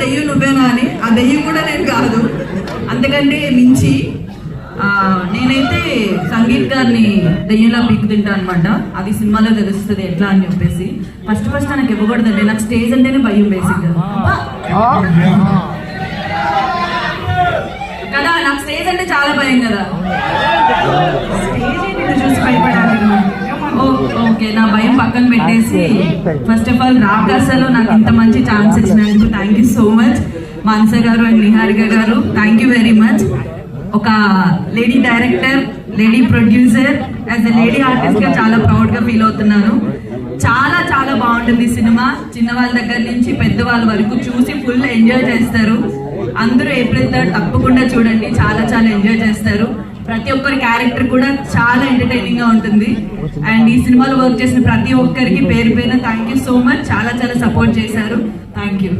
దెయ్యం నువ్వేనా అని. ఆ దెయ్యం కూడా నేను కాదు, అంతకంటే మించి నేనైతే సంగీత్ గారిని దెయ్యంలా పీక్ తింటా అనమాట. అది సినిమాలో తెలుస్తుంది ఎట్లా అని చెప్పేసి. ఫస్ట్ నాకు ఇవ్వకూడదండి, నాకు స్టేజ్ అంటేనే భయం బేసిక్ కదా. నాకు స్టేజ్ అంటే చాలా భయం కదా. స్టేజ్ నేను చూసి భయపడాలి. ఓకే, నా భయం పక్కన పెట్టేసి ఫస్ట్ ఆఫ్ ఆల్ రాకాసలో నాకు ఇంత మంచి ఛాన్స్ ఇచ్చినందుకు thank you so much Manasa garu and Niharika garu. Thank you very much. ఒక lady director, lady producer, as a lady artist గా చాలా ప్రౌడ్ గా ఫీల్ అవుతున్నాను. చాలా చాలా బాగుంటుంది సినిమా. చిన్నవాళ్ళ దగ్గర నుంచి పెద్దవాళ్ళ వరకు చూసి ఫుల్ ఎంజాయ్ చేస్తారు. అందరూ ఏప్రిల్ 3 తప్పకుండా చూడండి, చాలా చాలా ఎంజాయ్ చేస్తారు. ప్రతి ఒక్కరి క్యారెక్టర్ కూడా చాలా ఎంటర్టైనింగ్ గా ఉంటుంది. అండ్ ఈ సినిమాలో వర్క్ చేసిన ప్రతి ఒక్కరికి పేరు పేరున థ్యాంక్ యూ సో మచ్. చాలా చాలా సపోర్ట్ చేశారు. Thank you.